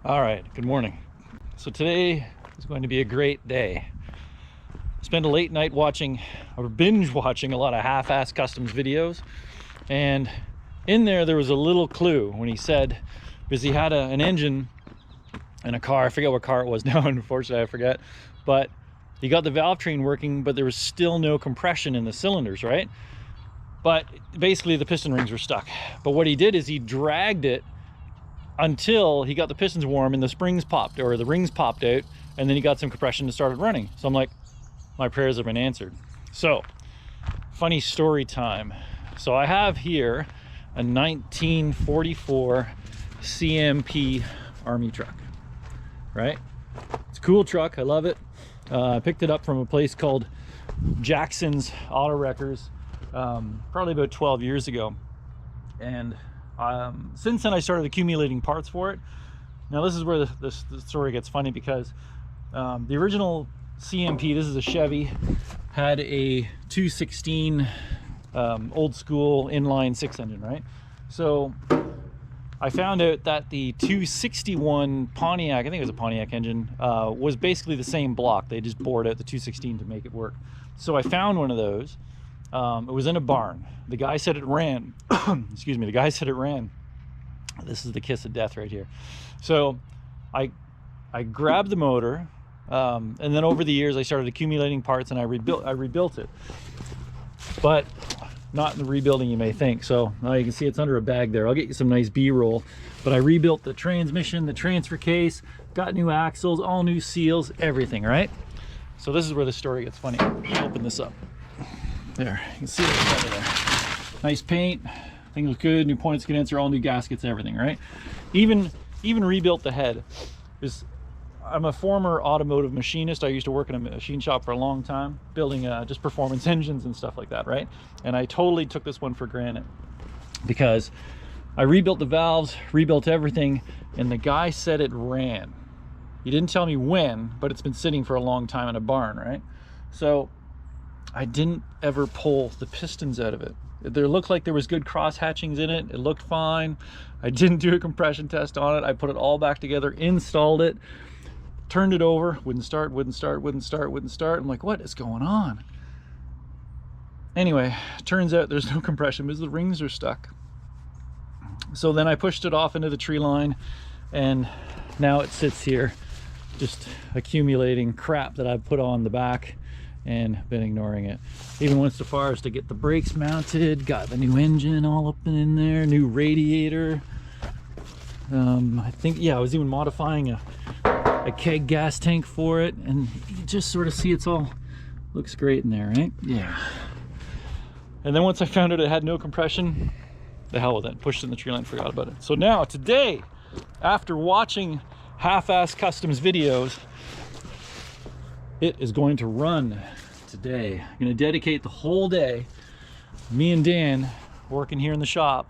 All right, good morning. So today is going to be a great day. Spent a late night watching or binge watching a lot of half-ass customs videos, and in there was a little clue when he said, because he had an engine in a car, I forget what car it was now, unfortunately I forget, but he got the valve train working, but there was still no compression in the cylinders, right? But basically the piston rings were stuck. But what he did is he dragged it until he got the pistons warm and the springs popped, or the rings popped out, and then he got some compression and started running. So I'm like, my prayers have been answered. So funny story time. So I have here a 1944 CMP Army truck, right? It's a cool truck, I love it. I picked it up from a place called Jackson's Auto Wreckers probably about 12 years ago, and since then I started accumulating parts for it. Now this is where the story gets funny, because the original CMP, this is a Chevy, had a 216 old school inline six engine, right? So I found out that the 261 Pontiac, I think it was a Pontiac engine, was basically the same block. They just bored out the 216 to make it work. So I found one of those. It was in a barn. The guy said it ran. Excuse me, the guy said it ran. This is the kiss of death right here. So I grabbed the motor, and then over the years I started accumulating parts, and I rebuilt it. But not in the rebuilding you may think. So now you can see it's under a bag there. I'll get you some nice B-roll. But I rebuilt the transmission, the transfer case, got new axles, all new seals, everything, right? So this is where the story gets funny. Open this up. There, you can see it under there. Nice paint, things look good, new points condenser, all new gaskets, everything, right? Even rebuilt the head. I'm a former automotive machinist. I used to work in a machine shop for a long time, building just performance engines and stuff like that, right? And I totally took this one for granted, because I rebuilt the valves, rebuilt everything, and the guy said it ran. He didn't tell me when, but it's been sitting for a long time in a barn, right? So I didn't ever pull the pistons out of it. There looked like there was good cross hatchings in it. It looked fine. I didn't do a compression test on it. I put it all back together, installed it, turned it over, wouldn't start, wouldn't start, wouldn't start, wouldn't start. I'm like, what is going on? Anyway, turns out there's no compression because the rings are stuck. So then I pushed it off into the tree line, and now it sits here just accumulating crap that I've put on the back and been ignoring it. Even went so far as to get the brakes mounted, got the new engine all up in there, new radiator. I think, yeah, I was even modifying a keg gas tank for it, and you just sort of see it's all looks great in there, right? Yeah. And then once I found out it had no compression, the hell with it, pushed it in the tree line, forgot about it. So now today, after watching half-ass customs videos, it is going to run today. I'm going to dedicate the whole day, me and Dan working here in the shop,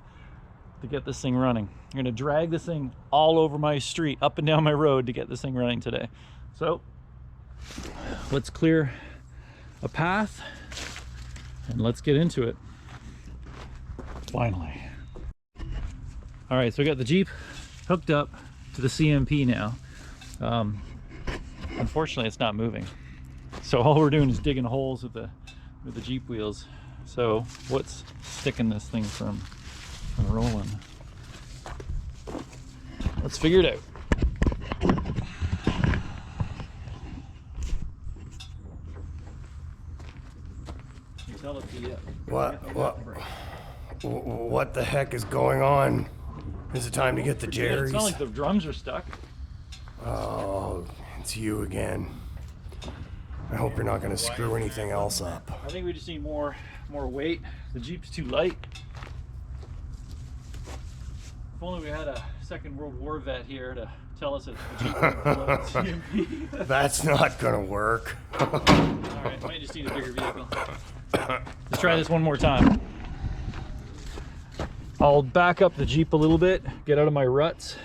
to get this thing running. I'm going to drag this thing all over my street, up and down my road, to get this thing running today. So let's clear a path and let's get into it. Finally. All right, so we got the Jeep hooked up to the CMP now. Unfortunately, it's not moving. So all we're doing is digging holes with the Jeep wheels. So what's sticking this thing from rolling? Let's figure it out. You tell it What the heck is going on? Is it time to get the Jerry's? It's not like the drums are stuck. Oh, it's you again. I hope you're not going to screw anything else up. I think we just need more weight. The Jeep's too light. If only we had a Second World War vet here to tell us it's the Jeep CMP. That's not going to work. Alright, might just need a bigger vehicle. Let's try this one more time. I'll back up the Jeep a little bit, get out of my ruts,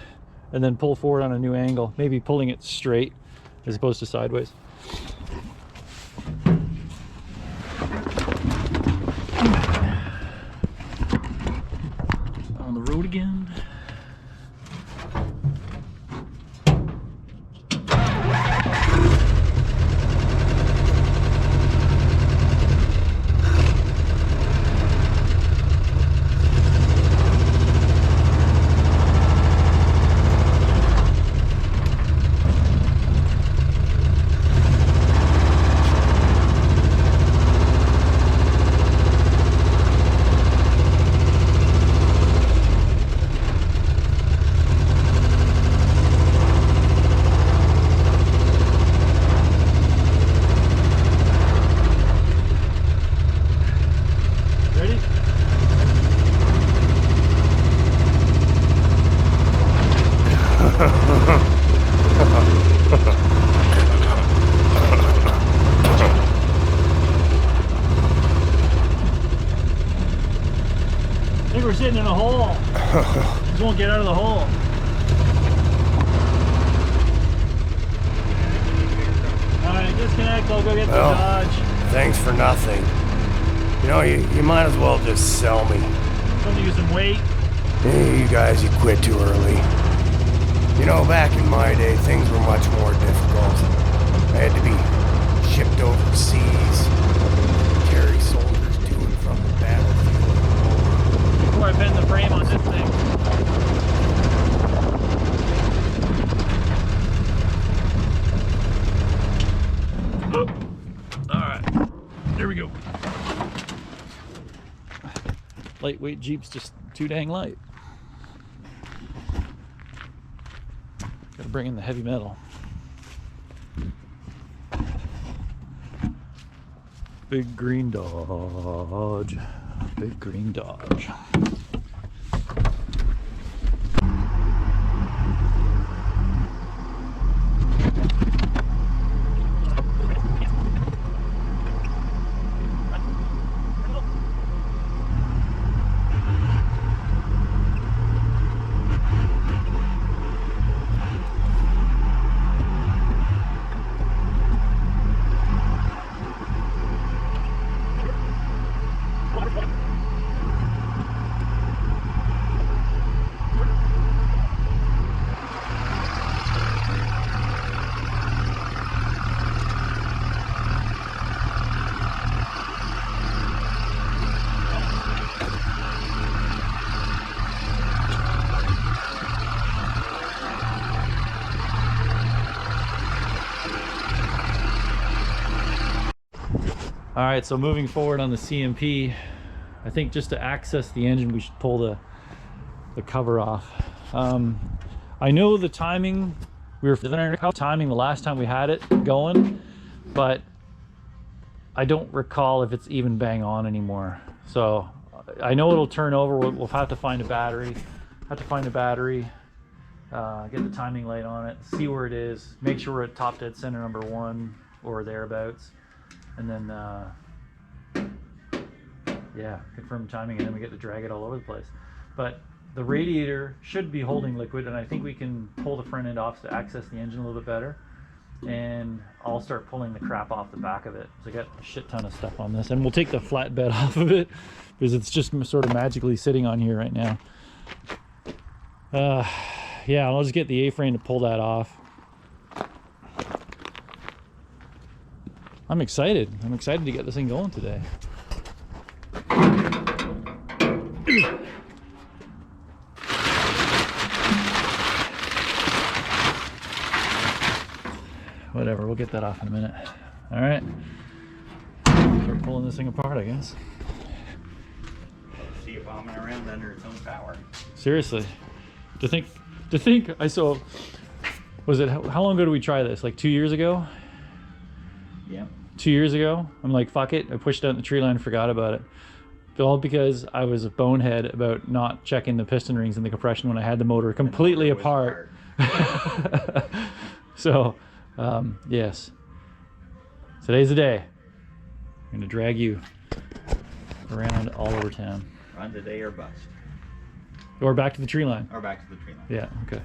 and then pull forward on a new angle. Maybe pulling it straight as opposed to sideways. On the road again. think we're sitting in a hole. Just won't get out of the hole. Alright, disconnect. I'll go get the Dodge. Thanks for nothing. You know, you might as well just sell me. Something use some weight. Hey, you guys, you quit too early. You know, back in my day, things were much more difficult. I had to be shipped overseas, carry soldiers to and from the battlefield. Before I bend the frame on this thing. Alright, there we go. Lightweight Jeep's just too dang light. Gotta bring in the heavy metal. Big green Dodge. Big green Dodge. All right, so moving forward on the CMP, I think just to access the engine, we should pull the cover off. I know the timing, we were timing the last time we had it going, but I don't recall if it's even bang on anymore. So I know it'll turn over. We'll have to find a battery, get the timing light on it, see where it is, make sure we're at top dead center number 1 or thereabouts. And then, yeah, confirm timing, and then we get to drag it all over the place. But the radiator should be holding liquid, and I think we can pull the front end off to access the engine a little bit better. And I'll start pulling the crap off the back of it. So I got a shit ton of stuff on this, and we'll take the flatbed off of it because it's just sort of magically sitting on here right now. Yeah, I'll just get the A-frame to pull that off. I'm excited. I'm excited to get this thing going today. Whatever, we'll get that off in a minute. All right. Start pulling this thing apart, I guess. See it bombing around under its own power. Seriously. To think I saw, was it, how long ago did we try this? Like 2 years ago? Yeah. 2 years ago, I'm like, fuck it. I pushed it out in the tree line and forgot about it. All because I was a bonehead about not checking the piston rings and the compression when I had the motor completely apart. So, yes. Today's the day. I'm going to drag you around all over town. Run today or bust. Or back to the tree line. Or back to the tree line. Yeah, okay.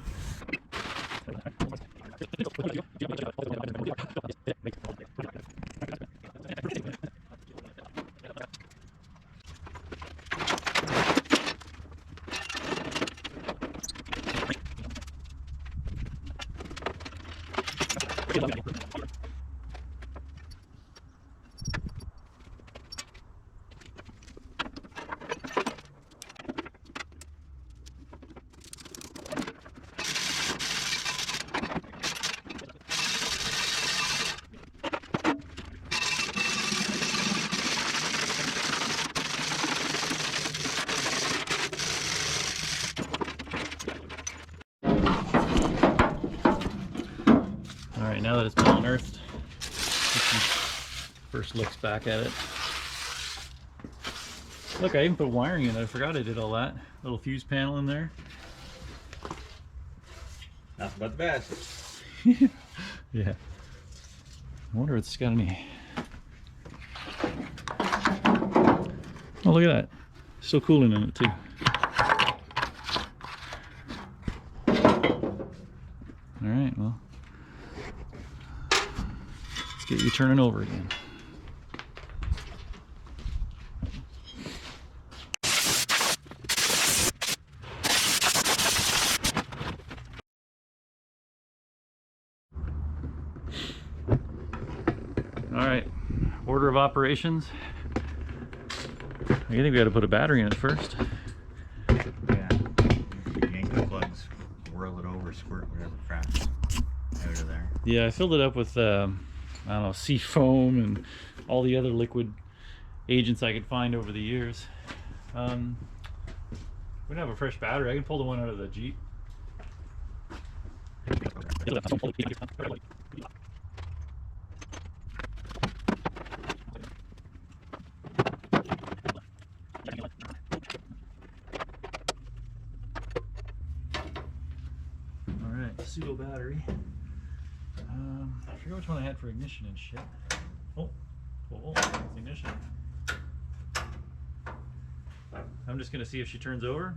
All right, now that it's been unearthed, first looks back at it. Look, I even put wiring in it. I forgot I did all that. Little fuse panel in there. Nothing but the best. Yeah. I wonder if it's got any. Oh, look at that. Still cooling in it too. All right, well, let's get you turning over again. All right, order of operations. I think we got to put a battery in it first. Yeah. Yank the plugs, whirl it over, squirt whatever crap out of there. Yeah, I filled it up with, I don't know, sea foam and all the other liquid agents I could find over the years. We don't have a fresh battery. I can pull the one out of the Jeep. Alright, pseudo battery. I forget which one I had for ignition and shit. Oh, that's ignition. I'm just gonna see if she turns over.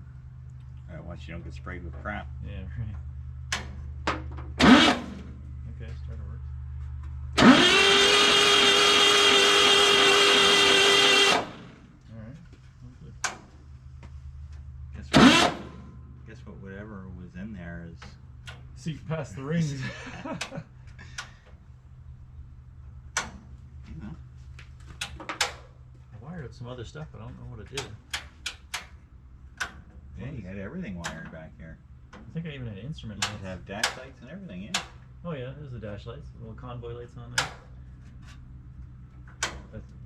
Once you don't get sprayed with crap. Yeah, right. Okay, starter works. Alright, good. Guess what? Whatever was in there is. Seat past the rings. I wired up some other stuff, but I don't know what it did. Yeah, you had everything wired back here. I think I even had instrument You lights. have dash lights and everything, yeah. Oh yeah, there's the dash lights, little convoy lights on there.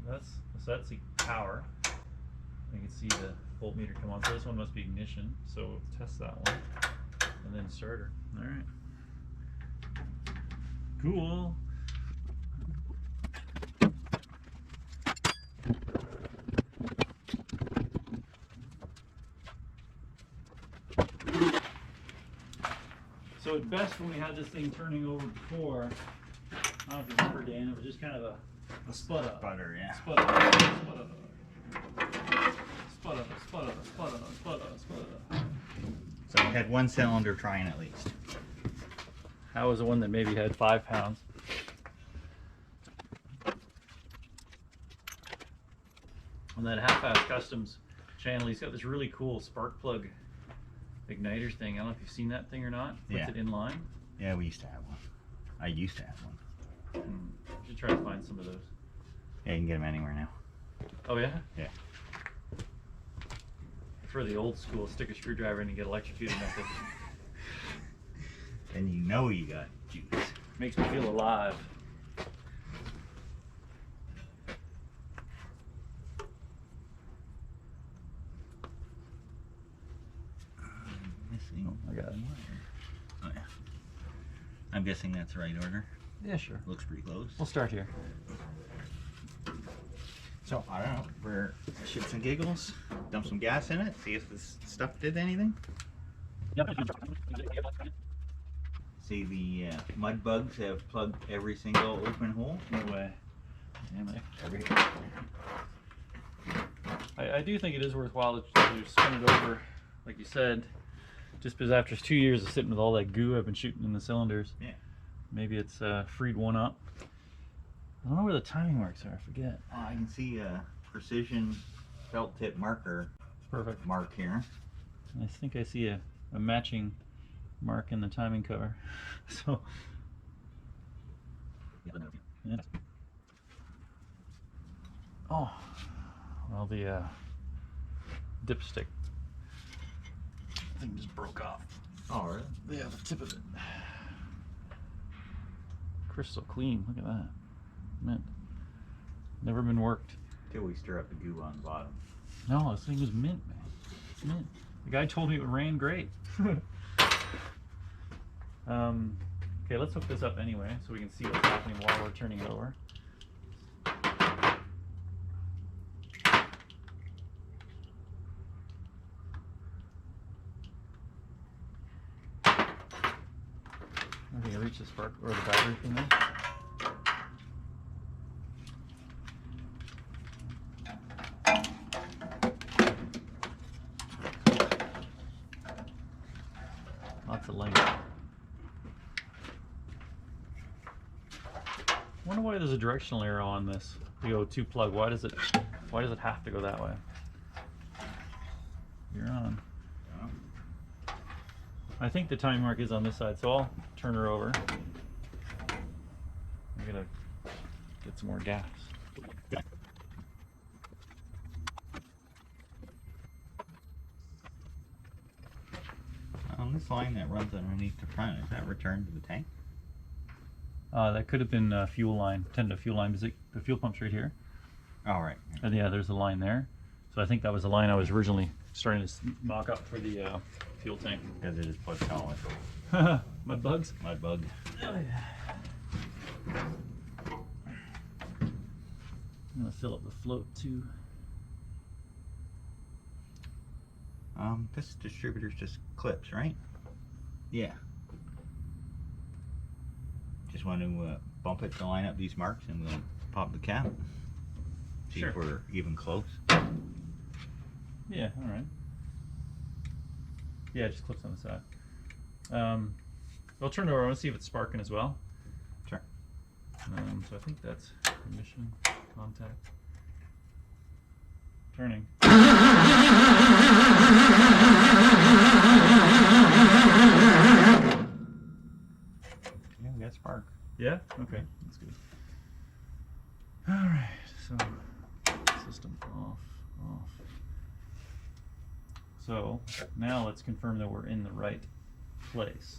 That's the power. You can see the voltmeter come on. So this one must be ignition. So we'll test that one, and then starter. All right. Cool. So at best, when we had this thing turning over before, I don't know if you remember, Dan, it was just kind of a spud up. Butter, yeah. Spud up, spud up. Spud up, spud up, spud up, spud up, spud up. So we had one cylinder trying at least. That was the one that maybe had 5 pounds. On that Half-Ass Customs channel, he's got this really cool spark plug igniter thing. I don't know if you've seen that thing or not. Puts Yeah. it in line. Yeah, we used to have one. I used to have one. Should try to find some of those. Yeah, you can get them anywhere now. Oh yeah? Yeah. For the old school, stick a screwdriver in and get electrocuted method. Then you know you got juice. Makes me feel alive. Missing. I got it. Oh yeah. I'm guessing that's the right order. Yeah, sure. Looks pretty close. We'll start here. So I don't know, for shits and giggles, dump some gas in it, see if this stuff did anything. See, the mud bugs have plugged every single open hole. No way. Damn it. Every. I do think it is worthwhile to spin it over, like you said, just because after 2 years of sitting with all that goo I've been shooting in the cylinders, Yeah. maybe it's freed one up. I don't know where the timing marks are, I forget. Oh, I can see a precision felt tip marker Perfect. mark here. I think I see a matching mark in the timing cover. So, yeah. Oh, well, the dipstick thing just broke off. Oh, really? Yeah, the tip of it. Crystal clean, look at that. Mint. Never been worked. Till we stir up the goo on the bottom. No, this thing was mint, man. It's mint. The guy told me it ran great. Okay, let's hook this up anyway so we can see what's happening while we're turning it over. I think I reach the spark or the battery from there. wonder why there's a directional arrow on this. You go to plug. Why does it have to go that way? You're on. I think the timing mark is on this side, so I'll turn her over. I'm gonna get some more gas. On this line that runs underneath the front, is that returned to the tank? That could have been a fuel line, tended to fuel line, because the fuel pump's right here. Oh, right. And yeah, there's a line there. So I think that was the line I was originally starting to mock up for the fuel tank. Because it is plugged solid. Mud bugs? Mud bug. Oh, yeah. I'm gonna fill up the float too. This distributor's just clips, right? Yeah. Just want to bump it to line up these marks, and we'll pop the cap. See if we're even close. Yeah, all right. Yeah, it just clips on the side. I'll turn it over. I want to see if it's sparking as well. Sure. So I think that's ignition, contact, turning. Yeah, we got spark. Yeah? Okay, that's good. Alright, so system off. So now let's confirm that we're in the right place.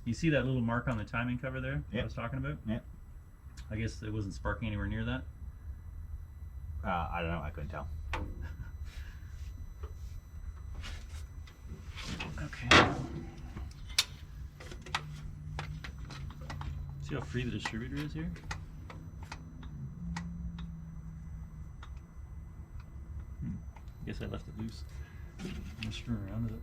You see that little mark on the timing cover there that I was talking about? Yep. I guess it wasn't sparking anywhere near that. I don't know, I couldn't tell. Okay. See how free the distributor is here? I guess I left it loose. I'm just screwing around with it.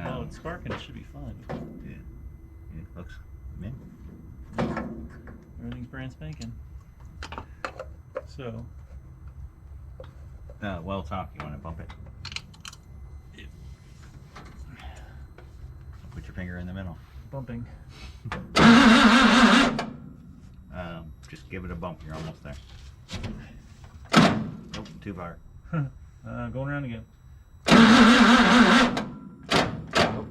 Oh, it's sparking. It should be fine. Yeah, it looks mint. Everything's brand spanking. So. Well, talk. You want to bump it? Yeah. Put your finger in the middle. Bumping. Just give it a bump. You're almost there. Nope, too far. Going around again.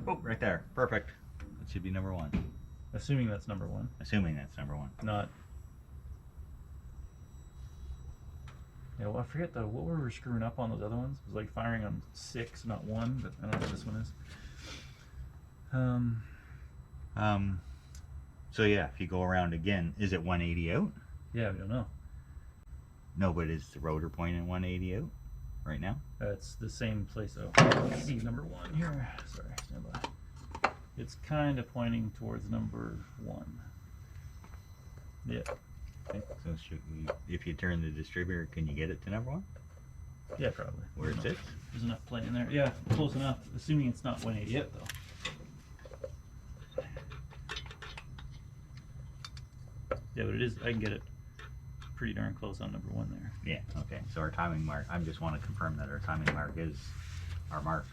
Oh, right there. Perfect. That should be number one. Assuming that's number one. Assuming that's number one. Not. Yeah, well, I forget though. What were we screwing up on those other ones? It was like firing on 6, not 1, but I don't know what this one is. So yeah, if you go around again, is it 180 out? Yeah, we don't know. No, but is the rotor pointing 180 out right now? It's the same place though. See number 1 here. Sorry, stand by. It's kind of pointing towards number 1. Yeah. Okay, so should we, if you turn the distributor, can you get it to number 1? Yeah, probably. Where it sits? There's enough play in there. Yeah, close enough. Assuming it's not 180 yet though. Yeah, but it is. I can get it pretty darn close on number 1 there. Yeah. Okay. So our timing mark. I just want to confirm that our timing mark is our mark.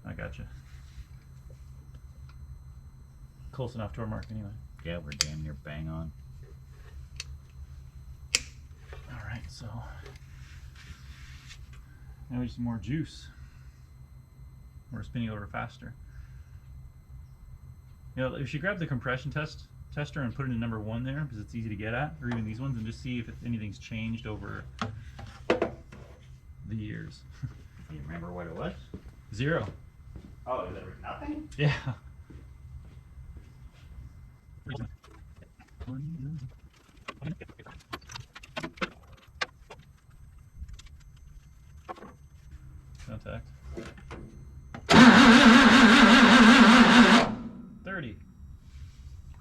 I gotcha. Close enough to our mark anyway. Yeah, we're damn near bang on. All right, so now we just more juice. We're spinning over faster. You know, if you grab the compression tester and put it in number 1 there, because it's easy to get at, or even these ones, and just see if anything's changed over the years. Do you remember what it was? 0. Oh, there was nothing? Yeah. Contact. 30.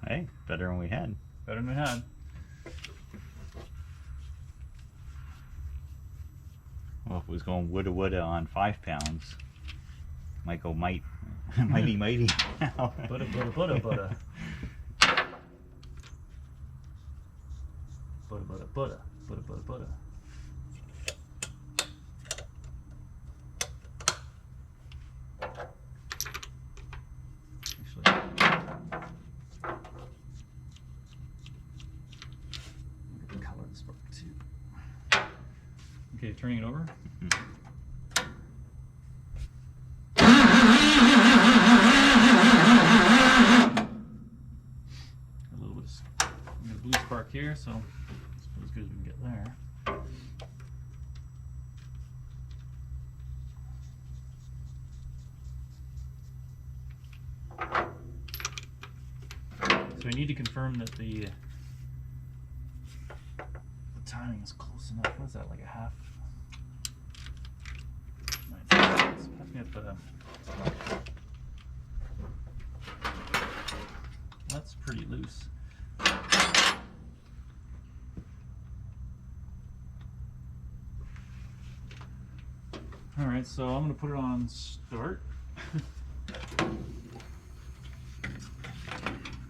Hey, better than we had. Better than we had. Well, if it was going woulda on 5 pounds, might go mighty. Butta. Butter, butter, butter, butter, butter, butter. Color the spark too. Okay, turning it over. A little bit of blue spark here, so it's about as good as we can get there. So I need to confirm that the timing is close enough. What is that, like a half? Nice. Pass me up the... That's pretty loose. Alright, so I'm going to put it on start.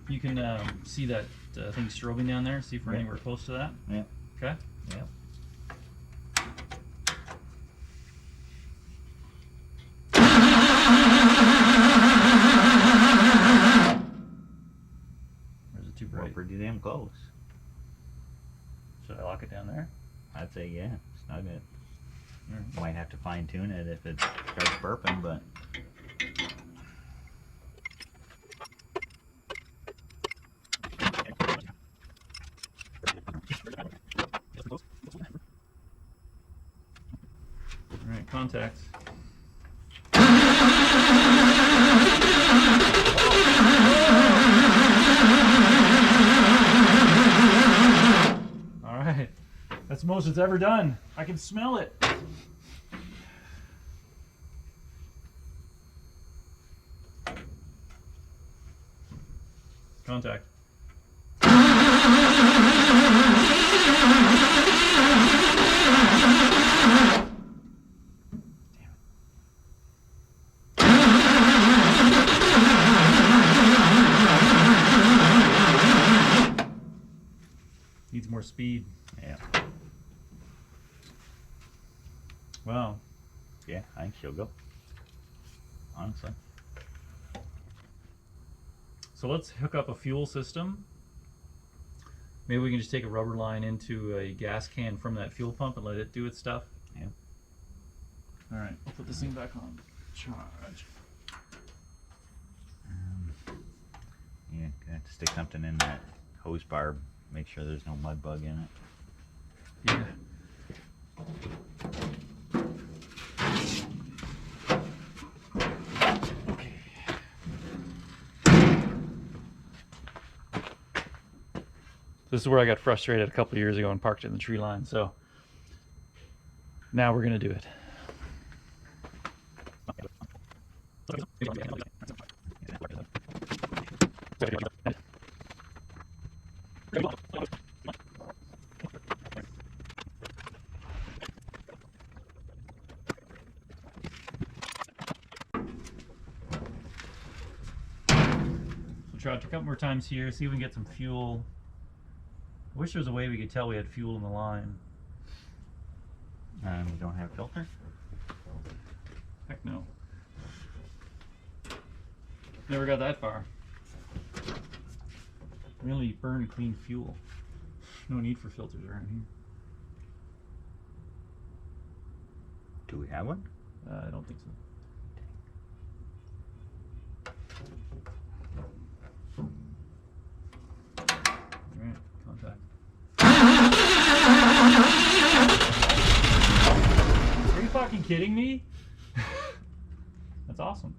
You can see that thing strobing down there. See if we're anywhere close to that. Yeah. Okay? Yeah. Or is it too We're bright? pretty damn close. Should I lock it down there? I'd say yeah, snug it. Right. Might have to fine tune it if it starts burping, but Alright, contact. Alright, that's the most it's ever done. I can smell it. Contact. Needs more speed. yeah. Wow. Yeah, I think she'll go. Honestly. So let's hook up a fuel system. Maybe we can just take a rubber line into a gas can from that fuel pump and let it do its stuff. Yeah. Alright, I'll put this thing back on charge. Yeah, gonna have to stick something in that hose barb. Make sure there's no mud bug in it. Yeah. Okay. This is where I got frustrated a couple years ago and parked it in the tree line, so now we're gonna do it. Try it a couple more times here, see if we can get some fuel. I wish there was a way we could tell we had fuel in the line. You don't have a filter? Heck no. Never got that far. We only burn clean fuel. No need for filters around here. Do we have one? I don't think so. Alright, contact. Are you fucking kidding me? That's awesome.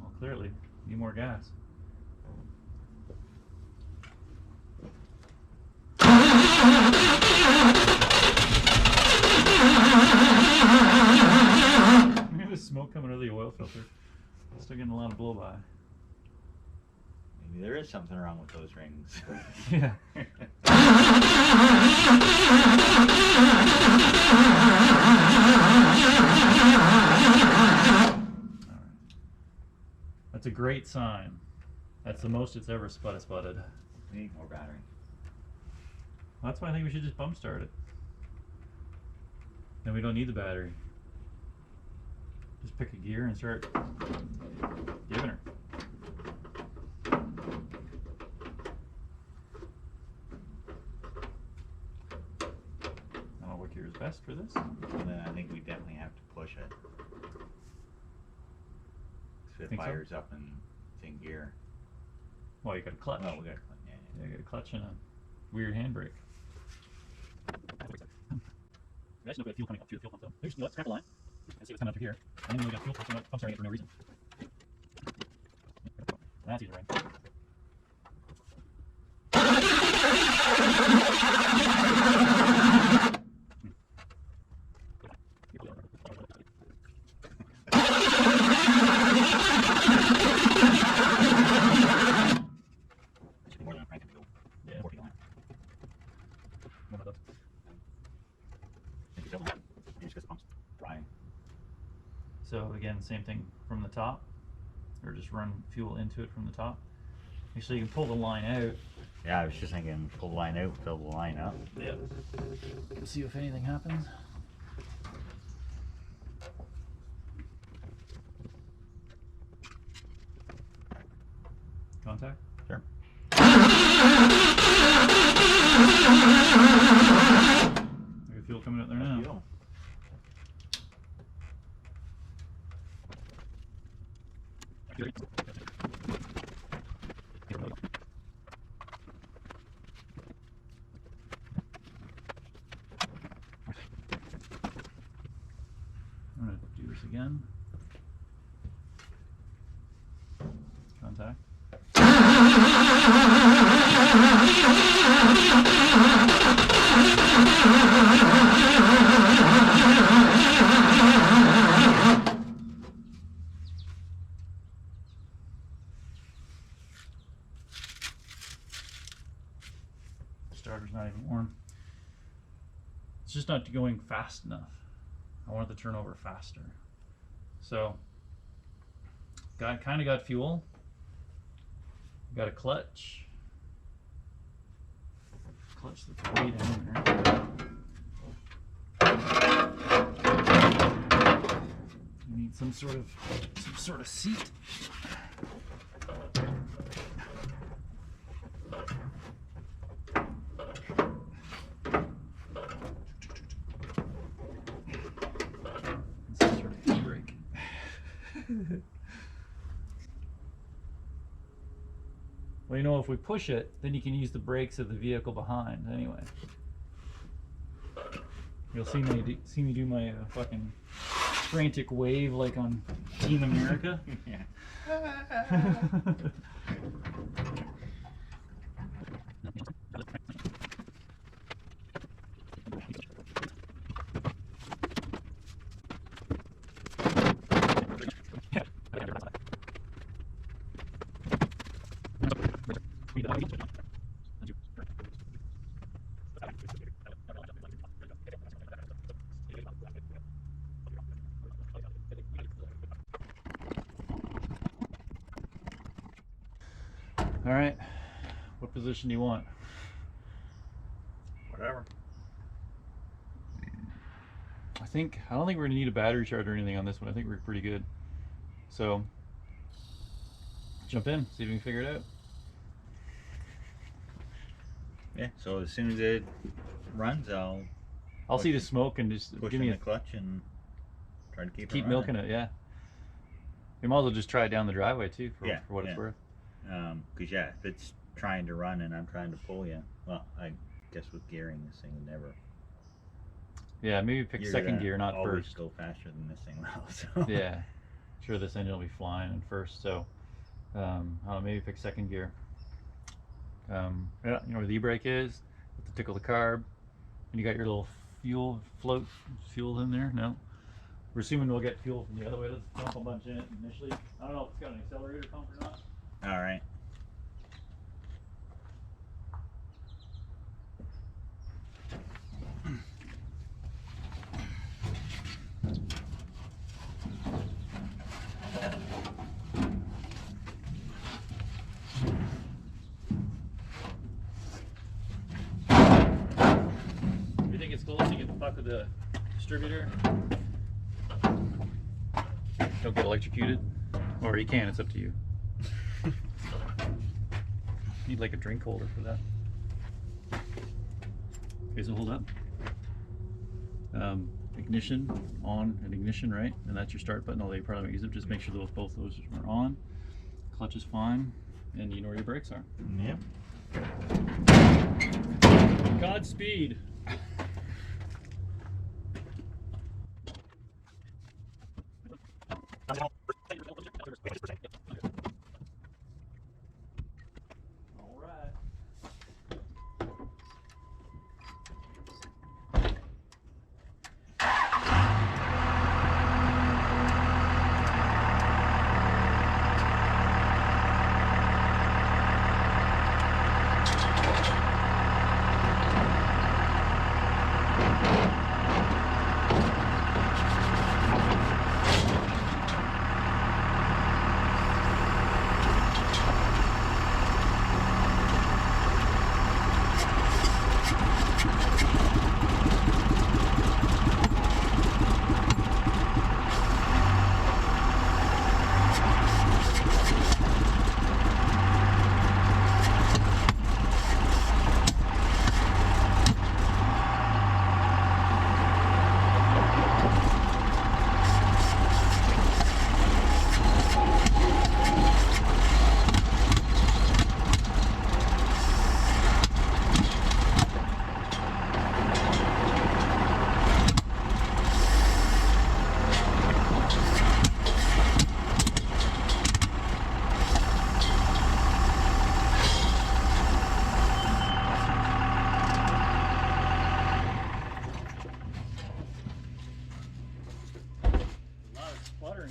Well, clearly, need more gas. Look at the smoke coming out of the oil filter. Still getting a lot of blow by. Maybe there is something wrong with those rings. Yeah. That's a great sign. That's the most it's ever sputted. We need more battery. That's why I think we should just bump start it. Then we don't need the battery. Just pick a gear and start giving her. I don't know what gear is best for this. And then I think we definitely have to push it. So it Think so? fires up and it's in gear. Well, you got a clutch. Oh, we got yeah. Yeah, you got a clutch and a weird handbrake. You guys know we got fuel coming up through the fuel pump though. There's, you know what, scrap the line and see what's coming up through here. And then we got fuel pump starting it for no reason. That's easy, right? More than a crank and go. Yeah. 4 feet line. One of those. Maybe double. Maybe just because the pump's dry. So again, same thing from the top, or just run fuel into it from the top. Actually, you can pull the line out. Yeah, I was just thinking pull the line out, fill the line up. Yeah. We'll see if anything happens. Contact? Sure. We got fuel coming out there now. Fuel. I'm gonna do this again. Contact. Starter's not even warm. It's just not going fast enough. I want it to turn over faster. So, kind of got fuel. Got a clutch. Clutch that's way down there. You need some sort of seat. Some sort of e-brake. Well, you know, if we push it, then you can use the brakes of the vehicle behind anyway. You'll see me do my fucking frantic wave like on Team America. Yeah. All right, what position do you want? Whatever. I don't think we're gonna need a battery charge or anything on this one. I think we're pretty good. So, jump in, see if we can figure it out. Yeah, so as soon as it runs, I'll see the smoke and just push give in me the clutch and try to keep keep it milking it. Yeah. You might as well just try it down the driveway too, for what it's worth. Because yeah, if it's trying to run and I'm trying to pull you, well, I guess with gearing this thing would never. Yeah, maybe pick You're second gonna gear, not always first. go faster than this thing will. So. Yeah, sure. This engine will be flying in first, so I don't know, maybe pick second gear. Yeah, you know where the e-brake is. Have to tickle the carb, and you got your little fuel in there. No, we're assuming we'll get fuel from the other way. Let's dump a bunch in it initially. I don't know if it's got an accelerator pump or not. All right. fuck with the distributor, don't get electrocuted. Or you can, it's up to you. Need like a drink holder for that. Okay, so hold up. Ignition on and ignition, right? And that's your start button, although you probably won't use it. Just make sure that both those are on. Clutch is fine, and you know where your brakes are. Yep. Godspeed. All right.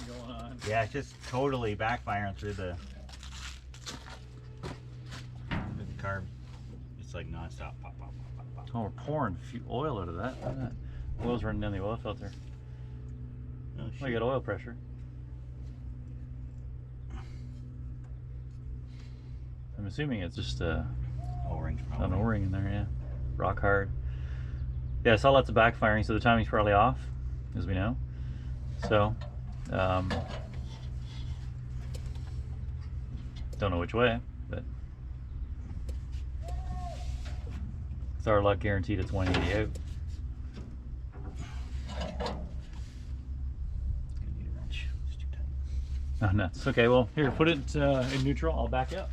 Going on. Yeah, it's just totally backfiring through the carb. It's like non-stop. Pop, pop, pop, pop, pop. Oh, we're pouring oil out of that. Look at that. Oil's running down the oil filter. Oh, Oh, you got oil pressure. I'm assuming it's just O-rings an probably. O-ring in there, yeah. Rock hard. Yeah, I saw lots of backfiring, so the timing's probably off, as we know. So, don't know which way, but it's our luck guaranteed it's 180 out. Need a wrench. It's too tight. Oh, nuts. Okay, well, here, put it in neutral. I'll back up.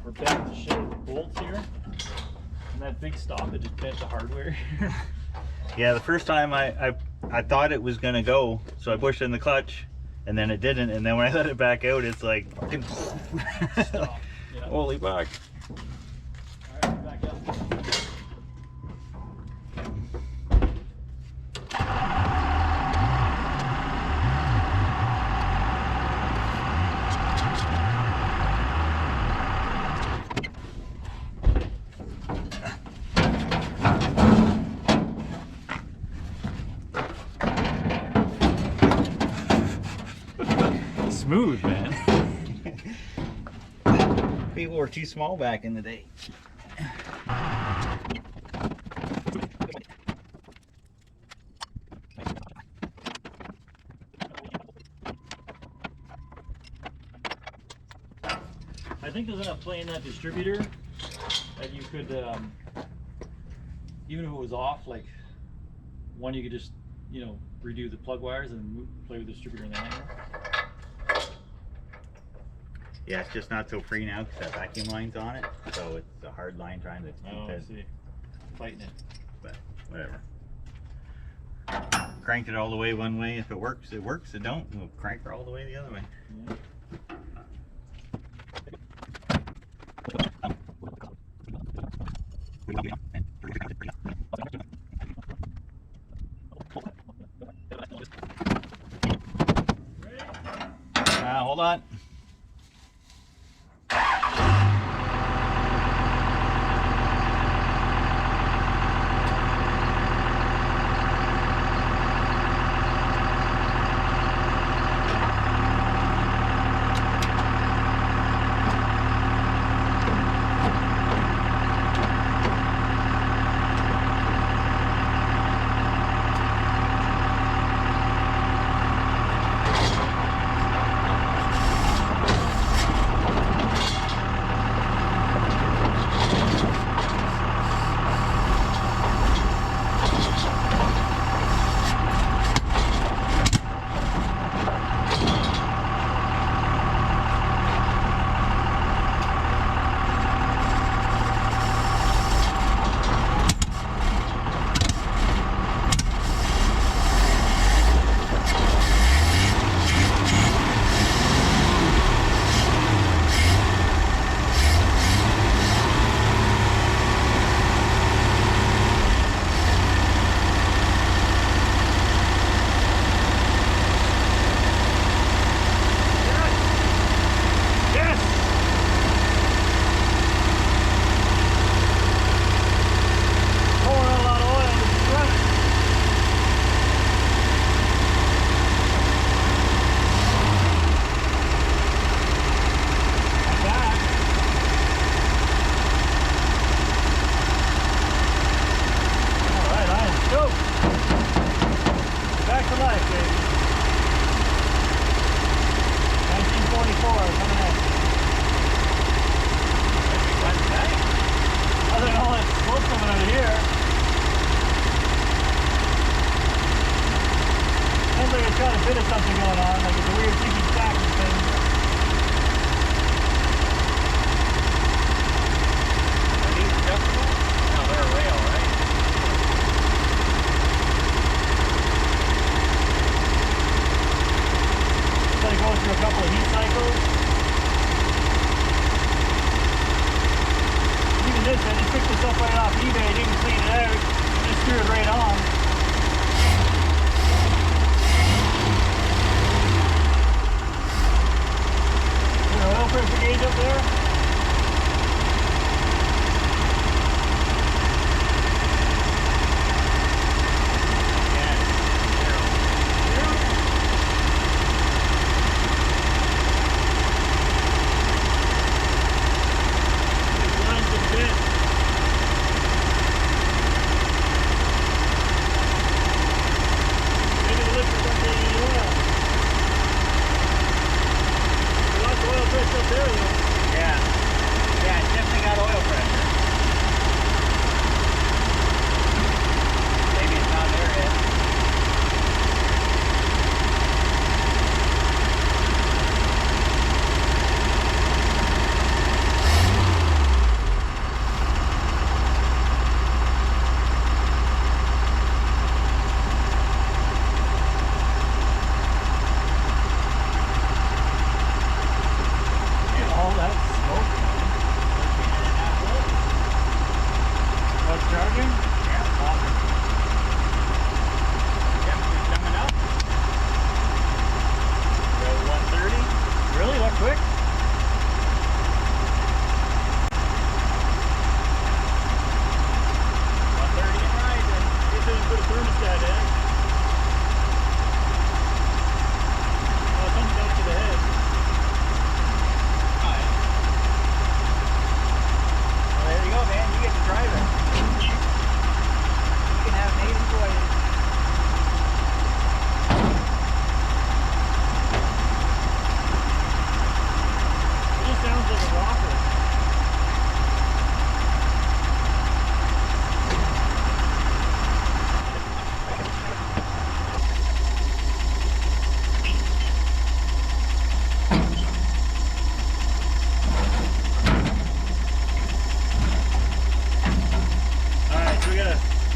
We're bent the shit of the bolts here. And that big stop, it just bent the hardware. Yeah, the first time I thought it was gonna go, so I pushed in the clutch, and then it didn't, and then when I let it back out, it's like fucking Stop. Yeah. holy fuck. Alright, back up. Smooth, man. People were too small back in the day. I think there's enough play in that distributor that you could, even if it was off, like one, you could just, you know, redo the plug wires and play with the distributor in the hanger. Yeah, it's just not so free now because that vacuum line's on it, so it's a hard line trying to keep Oh, I it. see. Fighting it. But whatever. Cranked it all the way one way. If it works, it works. It don't, we'll crank her all the way the other way. Yeah. Hold on. eBay, didn't clean it out, just threw it right on. Is there an oil pressure gauge up there?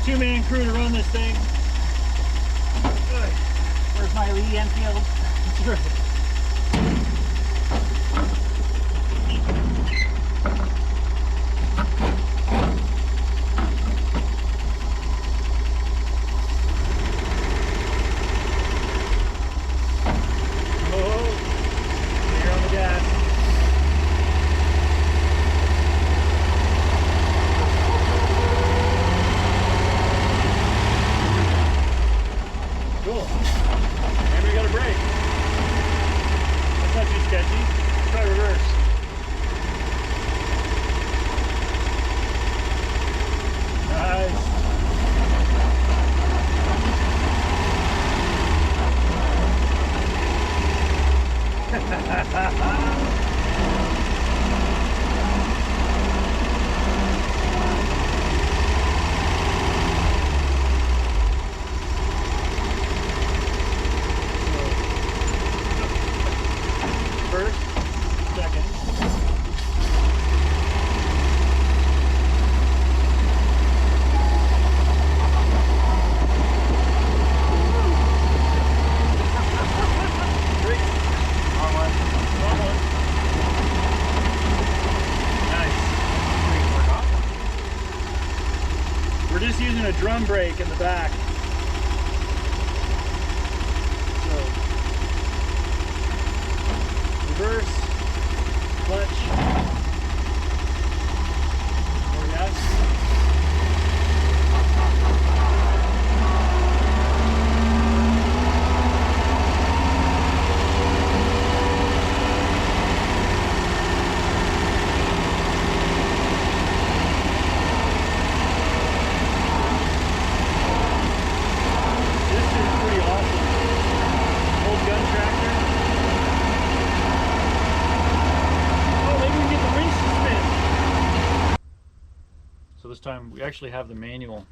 Two-man crew to run this thing. Good. Where's my Lee Enfield? A drum brake in the back. So reverse, clutch, more gas. So this time we actually have the manual,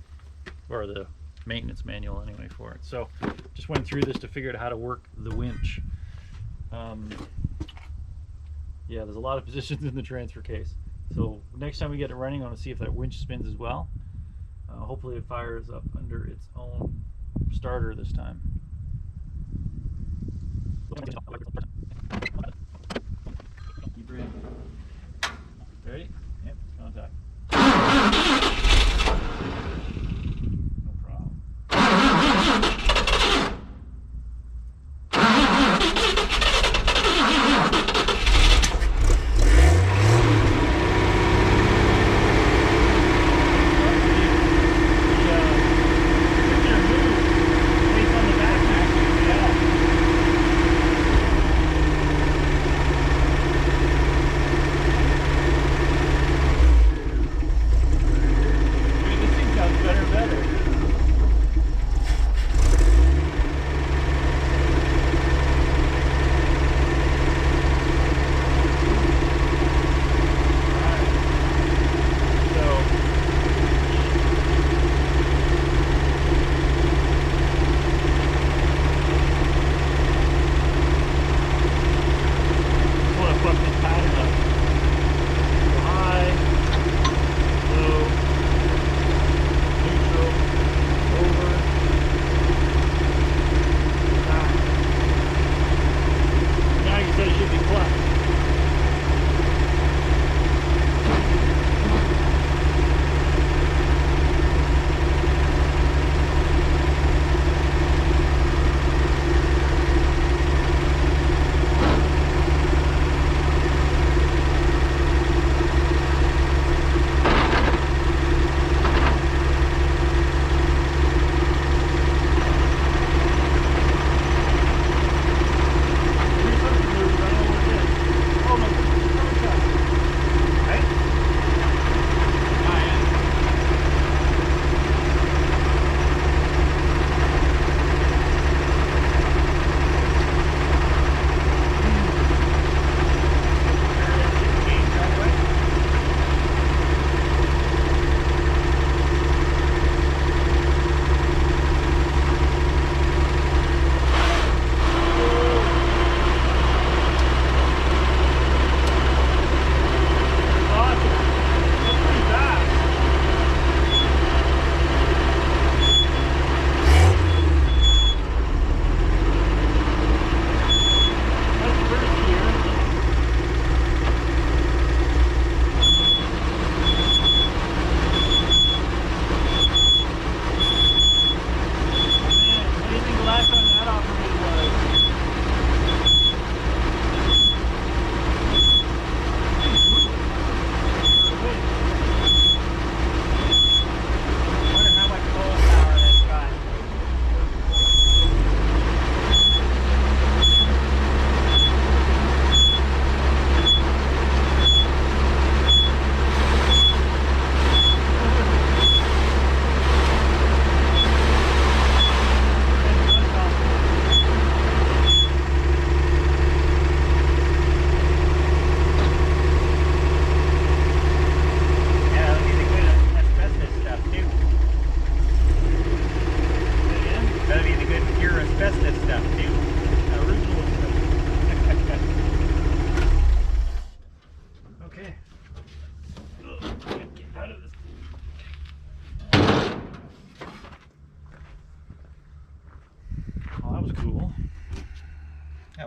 or the maintenance manual anyway for it. So just went through this to figure out how to work the winch. Yeah, there's a lot of positions in the transfer case. So next time we get it running, I want to see if that winch spins as well. Hopefully it fires up under its own starter this time. Ready? Yep, contact.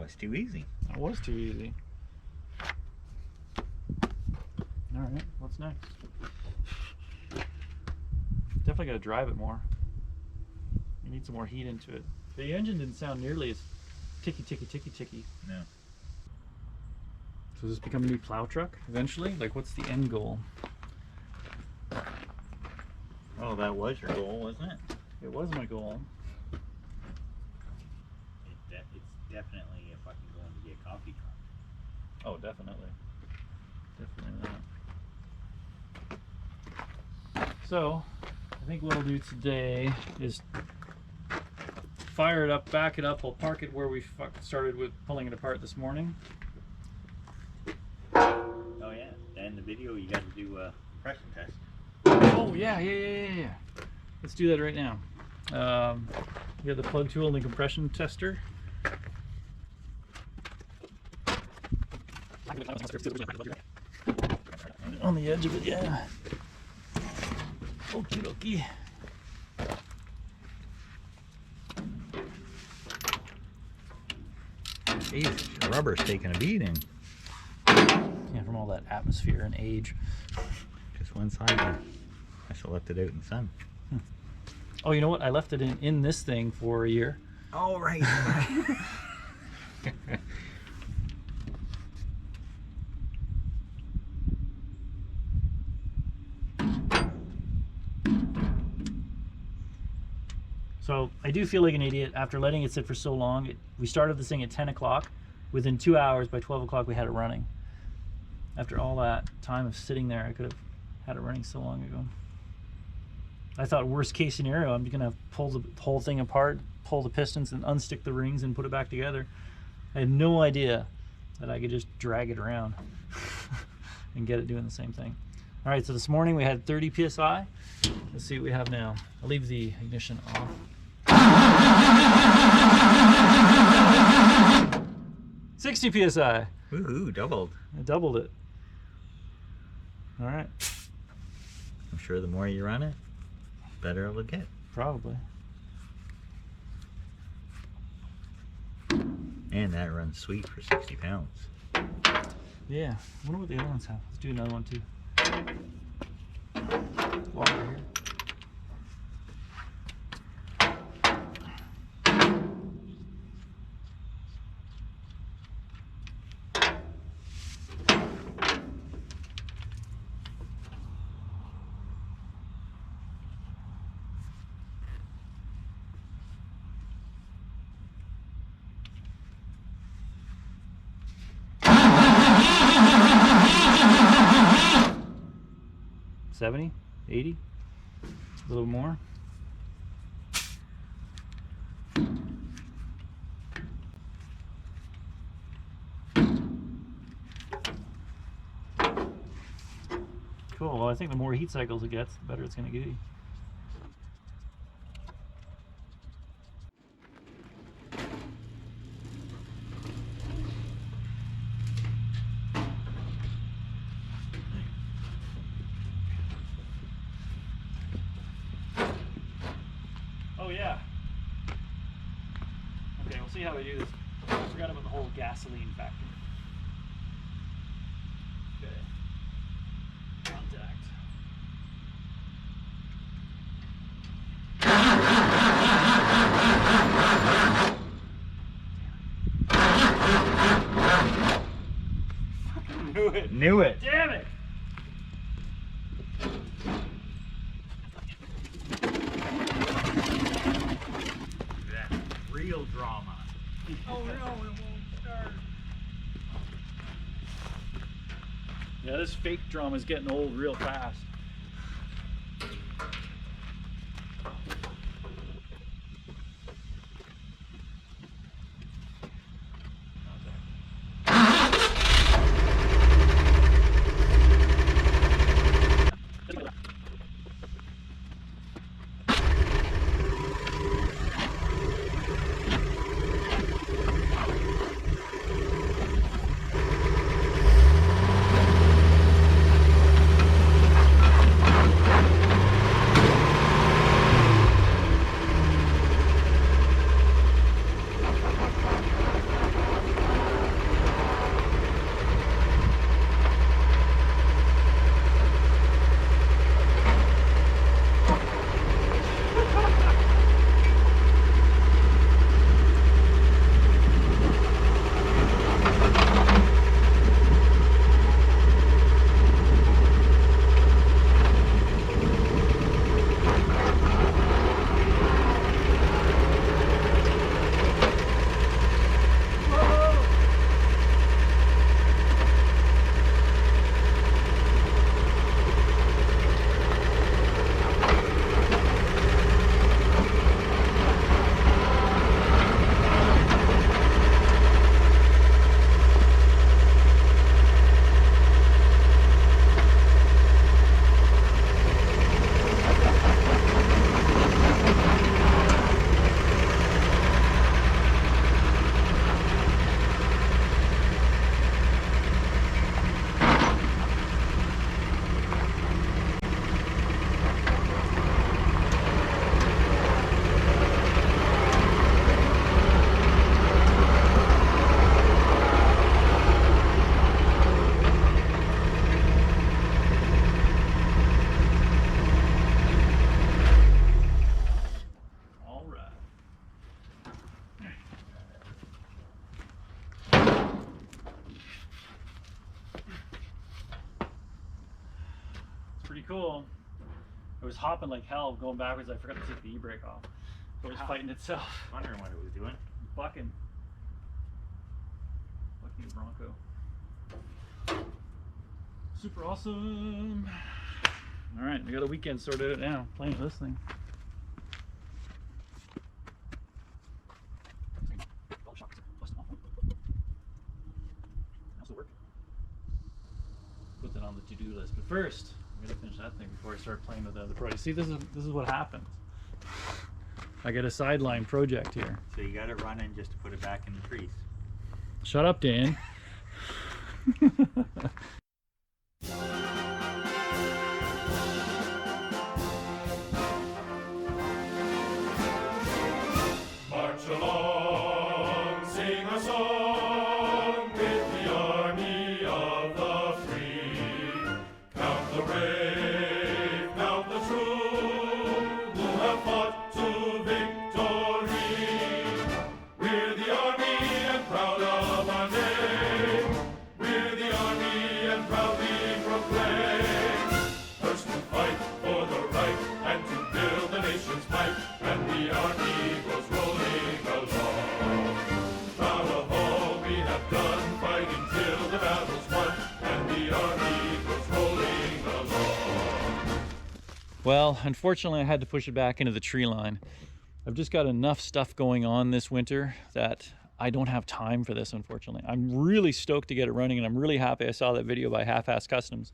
was too easy. That was too easy. All right, what's next? Definitely got to drive it more. You need some more heat into it. The engine didn't sound nearly as ticky, ticky, ticky, ticky. No. So does this become a new plow truck eventually? Like, what's the end goal? Oh, that was your goal, wasn't it? It was my goal. It's definitely if I can go in to get a coffee truck. Oh, definitely. Definitely that. So, I think what I'll do today is fire it up, back it up. I'll park it where we started with pulling it apart this morning. Oh yeah, and the video you got to do a compression test. Oh yeah. Let's do that right now. We have the plug tool and the compression tester. On the edge of it, yeah. Okie dokie. Jesus, the rubber's taking a beating. Yeah, from all that atmosphere and age. Just one side. I should have left it out in the sun. Oh, you know what? I left it in this thing for a year. Oh, right. So I do feel like an idiot after letting it sit for so long. We started this thing at 10 o'clock. Within 2 hours, by 12 o'clock, we had it running. After all that time of sitting there, I could have had it running so long ago. I thought worst case scenario, I'm gonna pull the whole thing apart, pull the pistons and unstick the rings and put it back together. I had no idea that I could just drag it around and get it doing the same thing. All right, so this morning we had 30 PSI. Let's see what we have now. I'll leave the ignition off. 60 PSI. Woohoo, doubled. I doubled it. All right. I'm sure the more you run it, better it'll get. Probably. And that runs sweet for 60 pounds. Yeah. I wonder what the other ones have. Let's do another one too. Water here. $70, $80, a little more. Cool. Well, I think the more heat cycles it gets, the better it's going to get. Oh yeah. Okay, we'll see how we do this. I forgot about the whole gasoline factor. Okay. Contact. Knew it. Knew it. Damn it. That's real drama. Oh no, it won't start. Yeah, this fake drama is getting old real fast. pretty cool. It was hopping like hell, going backwards. I forgot to take the e-brake off. So it was fighting itself. Wondering what it was doing. Bucking. Bucking the Bronco. Super awesome. All right, we got a weekend sorted out now. Playing with this thing. Put that on the to-do list, but first I'm gonna finish that thing before I start playing with the other project. See, this is what happens. I got a sideline project here. So you got it running just to put it back in the trees. Shut up, Dan. March along, sing a song with the army of the free. Count the brave, count the true, who have fought to victory. We're the army and proud of our name. We're the army and proudly proclaim. First to fight for the right and to build the nation's might. And the army goes rolling along. Proud of all we have done, fighting till the battle's won. And the army goes rolling along. Well, unfortunately, I had to push it back into the tree line. I've just got enough stuff going on this winter that I don't have time for this, unfortunately. I'm really stoked to get it running, and I'm really happy I saw that video by Half-Ass Customs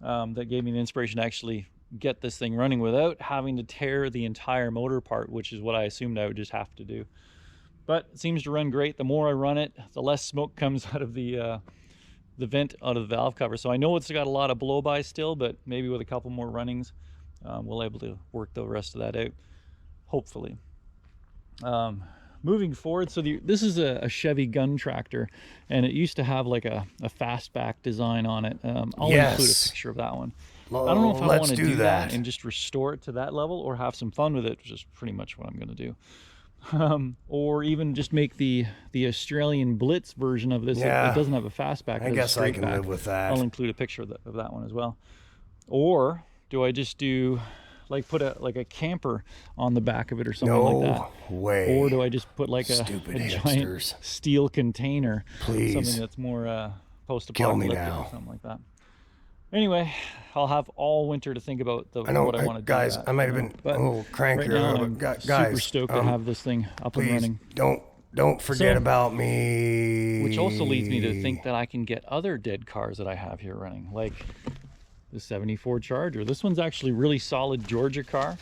that gave me the inspiration to actually get this thing running without having to tear the entire motor apart, which is what I assumed I would just have to do. But it seems to run great. The more I run it, the less smoke comes out of the vent out of the valve cover. So I know it's got a lot of blow-by still, but maybe with a couple more runnings, we'll able to work the rest of that out, hopefully. Moving forward, so this is a Chevy gun tractor, and it used to have like a fastback design on it. I'll include a picture of that one. I don't know if I want to do that and just restore it to that level, or have some fun with it, which is pretty much what I'm going to do. Or even just make the Australian Blitz version of this. Yeah. It doesn't have a fastback. I guess I can live with that. I'll include a picture of that one as well. Or do I just do like put a camper on the back of it or something like that? No way. Or do I just put like a Hipsters. giant steel container? Please. Something that's more Kill post-apocalyptic me or now. something like that. Anyway, I'll have all winter to think about I know, what I want to do. guys, I might have been a little crankier, right now, but I'm guys, super stoked to have this thing up and please running. don't forget So, about me. Which also leads me to think that I can get other dead cars that I have here running, like the 74 Charger. This one's actually really solid Georgia car.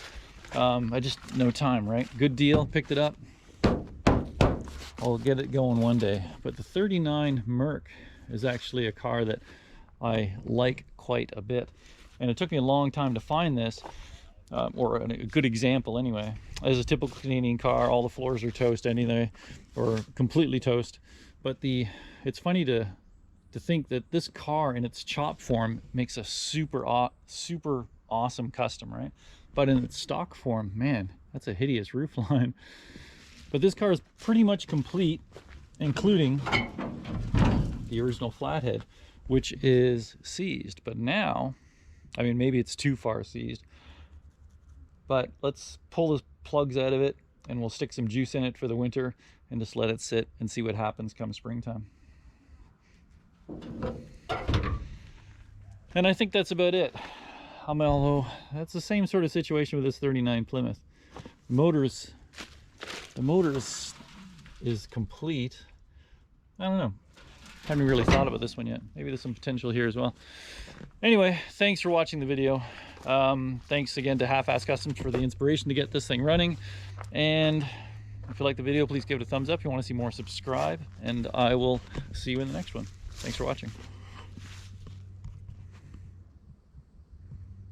I just, no time, right? Good deal, picked it up. I'll get it going one day. But the 39 Merc is actually a car that I like quite a bit. And it took me a long time to find this, or a good example anyway. As a typical Canadian car, all the floors are toast anyway, or completely toast. But it's funny to think that this car in its chop form makes a super awesome custom, right? But in its stock form, man, that's a hideous roof line. But this car is pretty much complete, including the original flathead, which is seized. But now, I mean, maybe it's too far seized, but let's pull the plugs out of it and we'll stick some juice in it for the winter and just let it sit and see what happens come springtime. And I think that's about it. Although that's the same sort of situation with this 39 Plymouth. The motor is complete. I don't know. Haven't really thought about this one yet. Maybe there's some potential here as well. Anyway, thanks for watching the video. Thanks again to Half-Ass Customs for the inspiration to get this thing running. And if you like the video, please give it a thumbs up. If you want to see more, subscribe. And I will see you in the next one. Thanks for watching.